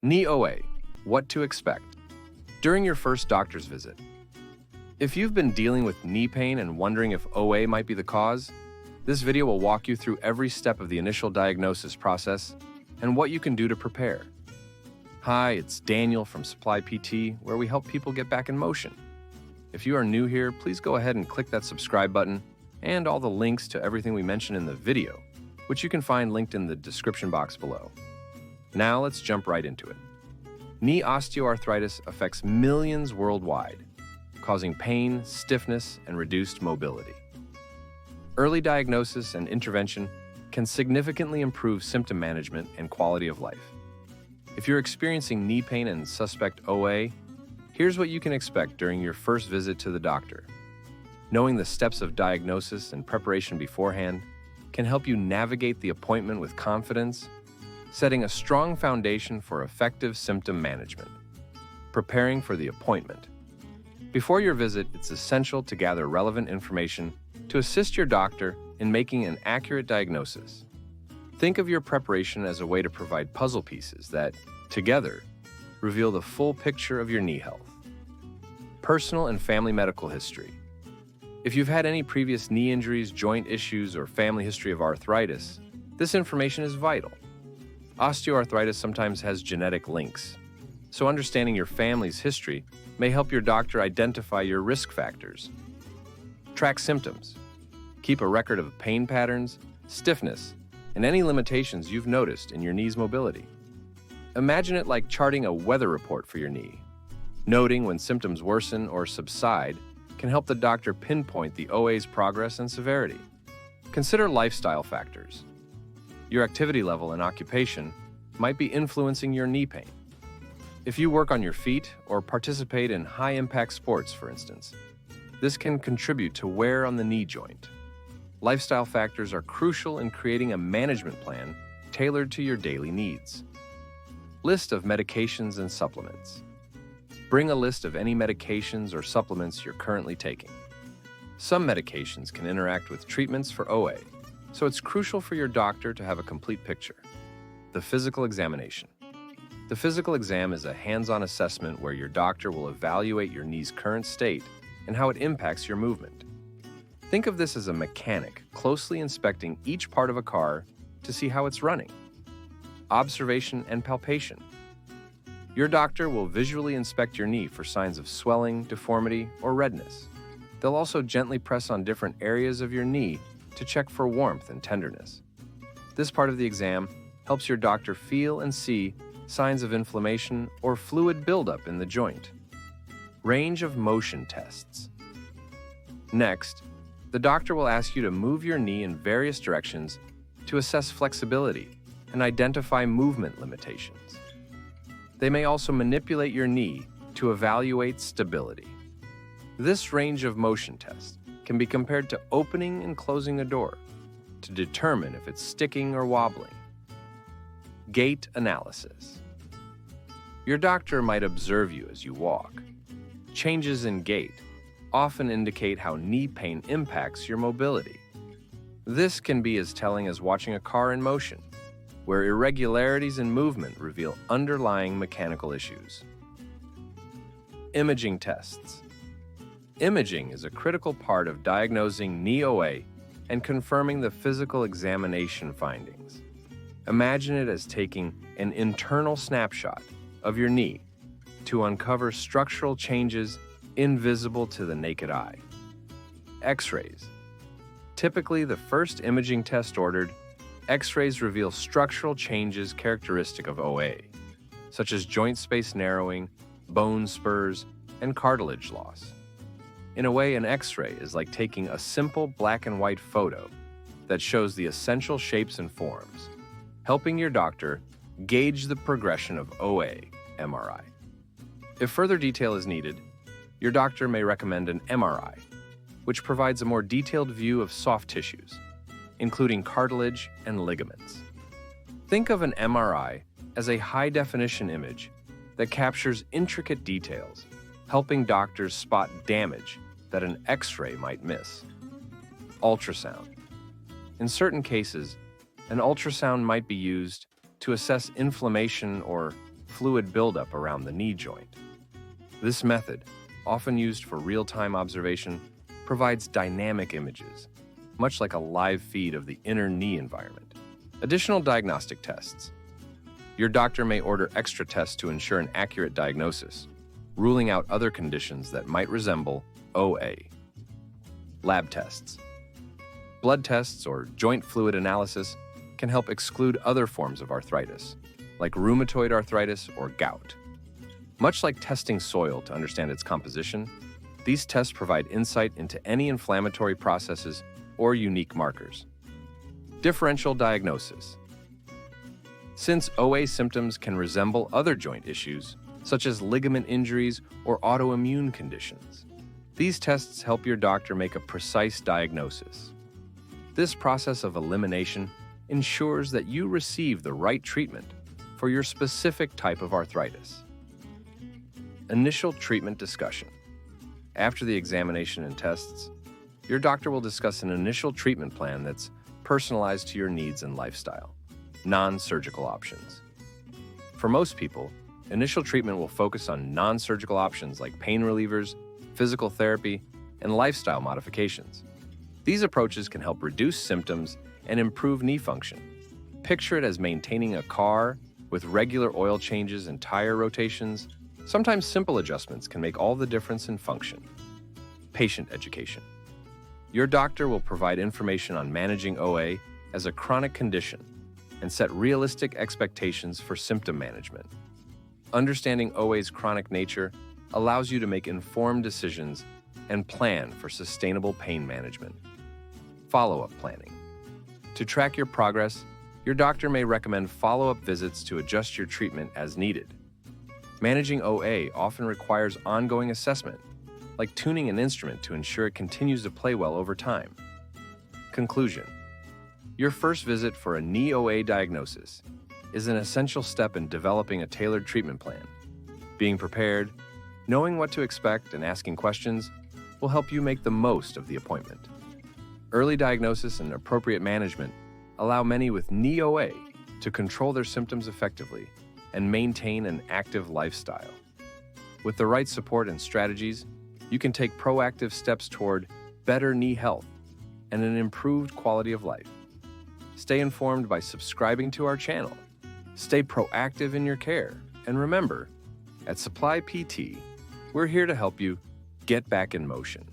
Knee OA, what to expect. During your first doctor's visit, if you've been dealing with knee pain and wondering if OA might be the cause, this video will walk you through every step of the initial diagnosis process and what you can do to prepare. Hi, it's Daniel from Supply PT, where we help people get back in motion. If you are new here, please go ahead and click that subscribe button and all the links to everything we mentioned in the video, which you can find linked in the description box below. Now let's jump right into it. Knee osteoarthritis affects millions worldwide, causing pain, stiffness, and reduced mobility. Early diagnosis and intervention can significantly improve symptom management and quality of life. If you're experiencing knee pain and suspect OA, here's what you can expect during your first visit to the doctor. Knowing the steps of diagnosis and preparation beforehand can help you navigate the appointment with confidence, setting a strong foundation for effective symptom management. Preparing for the appointment. Before your visit, it's essential to gather relevant information to assist your doctor in making an accurate diagnosis. Think of your preparation as a way to provide puzzle pieces that, together, reveal the full picture of your knee health. Personal and family medical history. If you've had any previous knee injuries, joint issues, or family history of arthritis, this information is vital. Osteoarthritis sometimes has genetic links, so understanding your family's history may help your doctor identify your risk factors. Track symptoms. Keep a record of pain patterns, stiffness, and any limitations you've noticed in your knee's mobility. Imagine it like charting a weather report for your knee. Noting when symptoms worsen or subside can help the doctor pinpoint the OA's progress and severity. Consider lifestyle factors. Your activity level and occupation might be influencing your knee pain. If you work on your feet or participate in high-impact sports, for instance, this can contribute to wear on the knee joint. Lifestyle factors are crucial in creating a management plan tailored to your daily needs. List of medications and supplements. Bring a list of any medications or supplements you're currently taking. Some medications can interact with treatments for OA, so it's crucial for your doctor to have a complete picture. The physical examination. The physical exam is a hands-on assessment where your doctor will evaluate your knee's current state and how it impacts your movement. Think of this as a mechanic closely inspecting each part of a car to see how it's running. Observation and palpation. Your doctor will visually inspect your knee for signs of swelling, deformity, or redness. They'll also gently press on different areas of your knee to check for warmth and tenderness. This part of the exam helps your doctor feel and see signs of inflammation or fluid buildup in the joint. Range of motion tests. Next, the doctor will ask you to move your knee in various directions to assess flexibility and identify movement limitations. They may also manipulate your knee to evaluate stability. This range of motion test can be compared to opening and closing a door to determine if it's sticking or wobbling. Gait analysis. Your doctor might observe you as you walk. Changes in gait often indicate how knee pain impacts your mobility. This can be as telling as watching a car in motion, where irregularities in movement reveal underlying mechanical issues. Imaging tests. Imaging is a critical part of diagnosing knee OA and confirming the physical examination findings. Imagine it as taking an internal snapshot of your knee to uncover structural changes invisible to the naked eye. X-rays. Typically the first imaging test ordered, X-rays reveal structural changes characteristic of OA, such as joint space narrowing, bone spurs, and cartilage loss. In a way, an X-ray is like taking a simple black and white photo that shows the essential shapes and forms, helping your doctor gauge the progression of OA MRI. If further detail is needed, your doctor may recommend an MRI, which provides a more detailed view of soft tissues, including cartilage and ligaments. Think of an MRI as a high-definition image that captures intricate details, helping doctors spot damage that an X-ray might miss. Ultrasound. In certain cases, an ultrasound might be used to assess inflammation or fluid buildup around the knee joint. This method, often used for real-time observation, provides dynamic images, much like a live feed of the inner knee environment. Additional diagnostic tests. Your doctor may order extra tests to ensure an accurate diagnosis, ruling out other conditions that might resemble OA. Lab tests. Blood tests or joint fluid analysis can help exclude other forms of arthritis, like rheumatoid arthritis or gout. Much like testing soil to understand its composition, these tests provide insight into any inflammatory processes or unique markers. Differential diagnosis. Since OA symptoms can resemble other joint issues, such as ligament injuries or autoimmune conditions, these tests help your doctor make a precise diagnosis. This process of elimination ensures that you receive the right treatment for your specific type of arthritis. Initial treatment discussion. After the examination and tests, your doctor will discuss an initial treatment plan that's personalized to your needs and lifestyle. Non-surgical options. For most people, initial treatment will focus on non-surgical options like pain relievers, physical therapy, and lifestyle modifications. These approaches can help reduce symptoms and improve knee function. Picture it as maintaining a car with regular oil changes and tire rotations. Sometimes simple adjustments can make all the difference in function. Patient education. Your doctor will provide information on managing OA as a chronic condition and set realistic expectations for symptom management. Understanding OA's chronic nature allows you to make informed decisions and plan for sustainable pain management. Follow-up planning. To track your progress, your doctor may recommend follow-up visits to adjust your treatment as needed. Managing OA often requires ongoing assessment, like tuning an instrument to ensure it continues to play well over time. Conclusion. Your first visit for a knee OA diagnosis is an essential step in developing a tailored treatment plan. Being prepared, knowing what to expect, and asking questions will help you make the most of the appointment. Early diagnosis and appropriate management allow many with knee OA to control their symptoms effectively and maintain an active lifestyle. With the right support and strategies, you can take proactive steps toward better knee health and an improved quality of life. Stay informed by subscribing to our channel. Stay proactive in your care. And remember, at Supply PT, we're here to help you get back in motion.